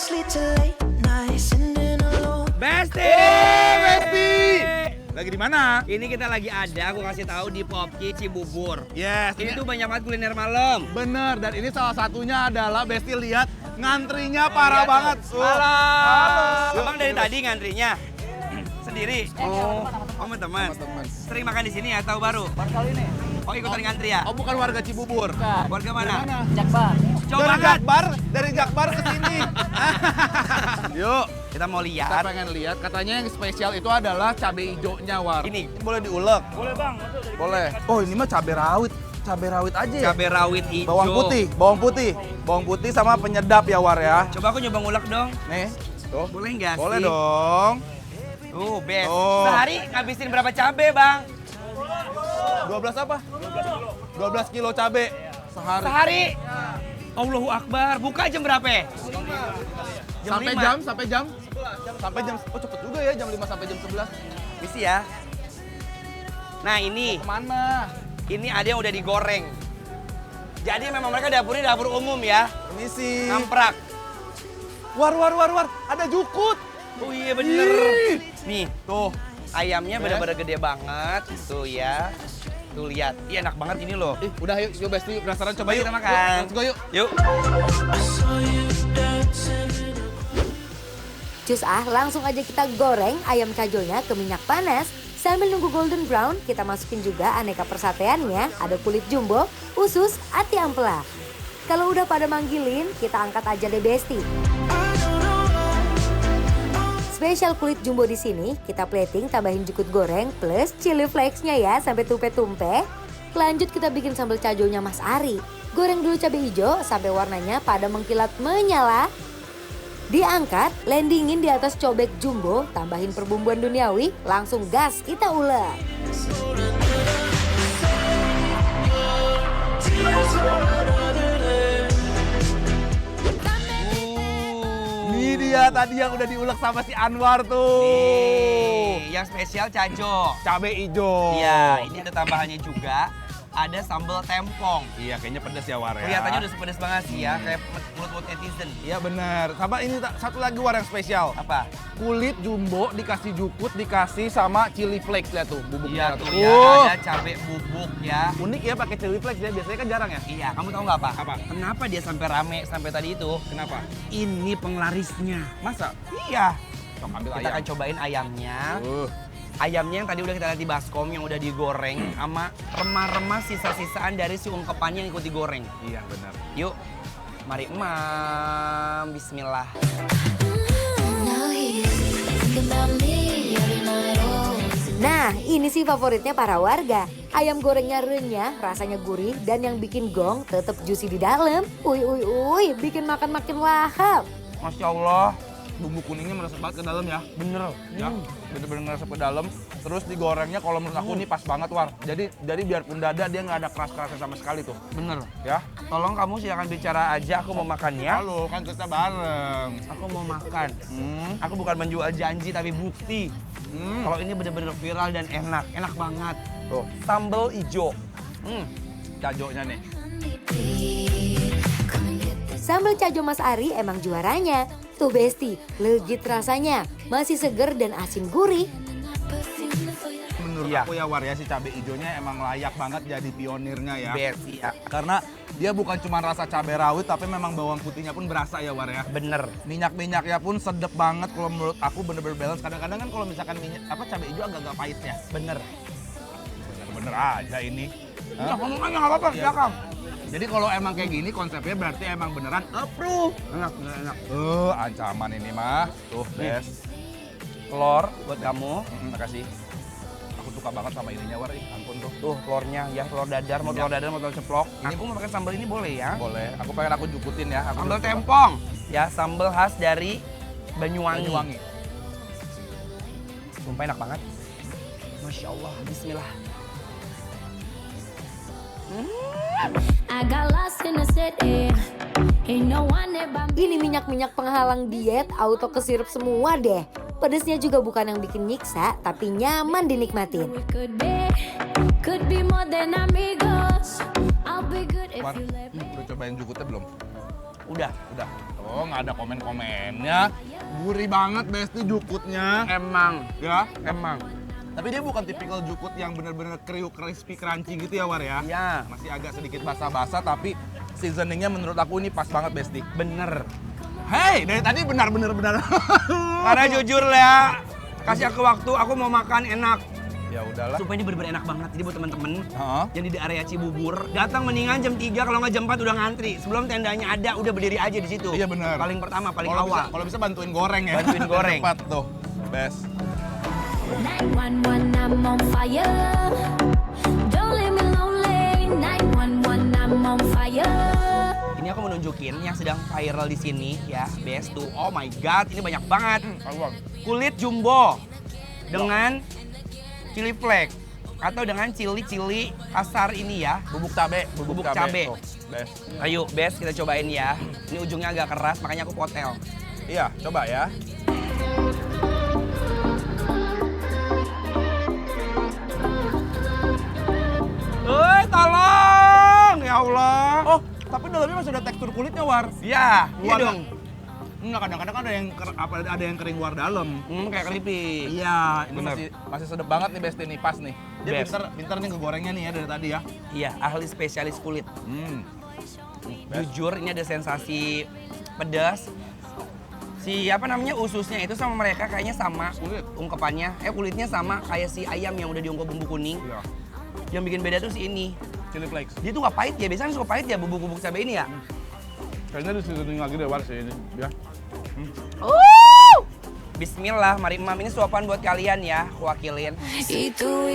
Besti! Besti! Lagi di mana? Ini kita lagi ada, aku kasih tahu di Popki Cibubur. Yes. Ini tuh banyak banget kuliner malam. Bener, dan ini salah satunya adalah Besti, lihat ngantrinya parah Lihat banget. tuh. Halo. Halo. Abang dari tadi ngantrinya? Sendiri? Oh, sama teman. Teman. Sering makan di sini atau baru? Baru kali ini. Oh, ikutan ngantri ya? Oh, bukan warga Cibubur. Warga mana? Jakbar. Coba Dari banget. Jakbar, dari Jakbar ke sini. Yuk, Kita mau kita lihat. pengen lihat. Katanya yang spesial itu adalah cabai hijaunya, War. Ini boleh diulek. Boleh bang. Boleh. Oh, ini mah cabai rawit. Cabai rawit aja ya? Cabai rawit hijau. Bawang putih. Bawang putih sama penyedap ya, War ya. Coba aku nyoba ngulek dong. Nih, tuh. Boleh nggak sih? Boleh dong. Tuh, best. Oh. Sehari ngabisin berapa cabai, Bang? 12 apa? 12 kilo cabai sehari. Sehari? Allahu Akbar. Buka jam berapa? Jam Sampai 5. jam? Sampai jam. Oh, cepet juga ya, jam 5 sampai jam 11. Misi ya. Nah, ini. Kemana? Ini ada yang udah digoreng. Jadi memang mereka dapurnya dapur umum ya. Permisi. Ngamprak. War. Ada jukut. Oh iya bener. Ih. Nih, Tuh. ayamnya bener-bener gede banget. Tuh ya. Tuh lihat. Ih, enak banget ini loh. Ih, udah yuk Besti, penasaran coba yuk. Kita makan. Let's go yuk. Yuk. Cus langsung aja kita goreng ayam kajonya ke minyak panas. Sambil nunggu golden brown, kita masukin juga aneka persateannya. Ada kulit jumbo, usus, ati ampela. Kalau udah pada manggilin, kita angkat aja deh Besti. Spesial kulit jumbo di sini, kita plating tambahin jukut goreng plus chili flakes-nya ya sampai tumpe-tumpe. Lanjut kita bikin sambal cajonya Mas Ari. Goreng dulu cabai hijau sampai warnanya pada mengkilat menyala. Diangkat, landingin di atas cobek jumbo, tambahin perbumbuan duniawi, langsung gas kita ulek. Ini dia tadi yang udah diulek sama si Anwar tuh. Nih, yang spesial cajo. Cabai hijau. Iya, ini ada tambahannya juga. Ada sambal tempong. Iya, kayaknya pedes ya, War ya. Kelihatannya udah pedes banget sih ya, kayak mulut-mulut netizen. Iya benar. Sama ini satu lagi, War, yang spesial. Apa? Kulit jumbo dikasih jukut, dikasih sama chili flakes, lihat tuh bubuknya. Iya tuh ya, ada cabai bubuk ya. Unik ya pakai chili flakes ya, biasanya kan jarang ya. Iya, kamu tahu nggak apa? Apa? Kenapa dia sampai rame sampai tadi itu? Kenapa? Ini penglarisnya. Masa? Iya. Sok ambil Kita ayam. akan cobain ayamnya. Ayamnya yang tadi udah kita lihat di baskom yang udah digoreng sama remah-remah sisa-sisaan dari si ungkepannya yang ikut digoreng. Iya benar. Yuk, mari emam. Bismillah. Nah, ini sih favoritnya para warga. Ayam gorengnya renyah, rasanya gurih, dan yang bikin gong tetap juicy di dalam. Uy, bikin makan makin lahap. Masya Allah. Bumbu kuningnya meresap banget ke dalam ya. Bener. Ya, bener-bener meresap ke dalam. Terus digorengnya kalau menurut aku ini pas banget, War. Jadi biarpun dada dia nggak ada keras-kerasnya sama sekali tuh. Bener. Ya. Tolong kamu silakan bicara aja, aku mau makan ya. Halo, kan kita bareng. Aku mau makan. Aku bukan menjual janji tapi bukti. Kalau ini bener-bener viral dan enak. Enak banget. Tuh, Sambal hijau. cajonya nih. Sambal cajo Mas Ari emang juaranya. Tuh Besti, legit rasanya. Masih seger dan asin gurih. Menurut Iya. aku ya, War ya, si cabai hijaunya emang layak banget jadi pionirnya ya. Best ya. Karena dia bukan cuma rasa cabai rawit, tapi memang bawang putihnya pun berasa ya, War ya. Bener. Minyak-minyaknya pun sedep banget kalau menurut aku, bener-bener balance. Kadang-kadang kan kalau misalkan minyak cabai hijau agak-agak pahit ya. Bener. Bener aja ini. Ya, ngomong aja nggak apa-apa, silakan. Jadi kalau emang kayak gini konsepnya berarti emang beneran approve. Enak, enak. Ancaman ini mah. Tuh, Nih. Bes. Telur buat kamu. Makasih. Aku suka banget sama ininya, War. Ampun tuh. Tuh telurnya ya, telur dadar, mau telur dadar, mau telur ceplok. Aku mau pakai sambal ini boleh ya? Boleh. Aku pengen aku jukutin ya. Aku Sambal suka. tempong. Ya, sambal khas dari Banyuwangi. Banyuwangi. Sumpah enak banget. Masya Allah, bismillah. Ini minyak-minyak penghalang diet, auto kesirep semua deh. Pedesnya juga bukan yang bikin nyiksa, tapi nyaman dinikmatin. War, udah cobain jukutnya belum? Udah. Oh, nggak ada komen-komennya. Gurih banget Besti jukutnya. Emang. Ya. Emang. Tapi dia bukan tipikal jukut yang bener-bener kriuk, crispy, crunchy gitu ya War ya? Iya. Masih agak sedikit basah-basah tapi seasoningnya menurut aku ini pas banget Besti. Bener. Hei, dari tadi benar-benar. Karena jujur ya, kasih aku waktu, aku mau makan enak. Ya udahlah. Supaya ini bener-bener enak banget. Jadi buat temen-temen Heeh. yang di area Cibubur, datang mendingan jam 3, kalau nggak jam 4 udah ngantri. Sebelum tendanya ada, udah berdiri aja di situ. Iya benar. Paling pertama, paling Kalau awal. kalau bisa bantuin goreng ya. Bantuin goreng. Cepat tuh. Best. 911, I'm on fire. Don't leave me lonely. 911, I'm on fire. Ini aku mau nunjukin yang sedang viral di sini ya, Best tuh. Oh my god, ini banyak banget. Kulit jumbo dengan chili flake atau dengan cili kasar ini ya. Bubuk cabe. Bubuk cabe. Tuh, Best. Ayo, Best, kita cobain ya. Ini ujungnya agak keras, makanya aku potel. Iya, coba ya. Tolong! Ya Allah. Oh, tapi dalamnya masih ada tekstur kulitnya War. Ya, iya Luar- dong. Enggak, kadang-kadang ada yang kering luar dalam. Kayak keripik. Iya, ini Bener. masih sedap banget nih Besti nih, pas nih. Dia Best. pinter nih ngegorengnya nih ya dari tadi ya. Iya, ahli spesialis kulit. Best. Jujur ini ada sensasi pedas. Si apa namanya ususnya itu sama mereka kayaknya sama Kulit. ungkepannya. Kulitnya sama kayak si ayam yang udah diungkep bumbu kuning. Iya. Yang bikin beda tuh si ini. Chili flakes. Dia tuh nggak pahit ya, biasanya suka pahit ya bubuk-bubuk cabai ini ya. Kayaknya di seasoning lagi deh War sih ini. Ya. Bismillah, mari Imam ini suapan buat kalian ya, aku wakilin. Itu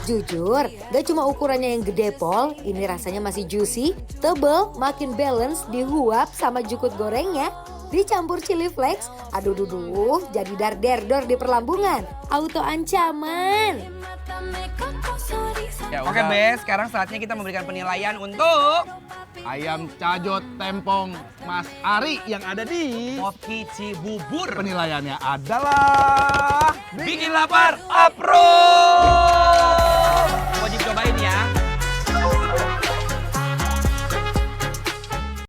Jujur, gak cuma ukurannya yang gede pol, ini rasanya masih juicy, tebel, makin balance, dihuap sama jukut gorengnya. Dicampur chili flakes, aduh duduh, jadi dar-der-dor di perlambungan. Auto ancaman. Ya Oke, udah. Bes, sekarang saatnya kita memberikan penilaian untuk Ayam cajot tempong Mas Ari yang ada di Koki Cibubur. penilaiannya adalah Bikin lapar, approve! Wajib cobain ya.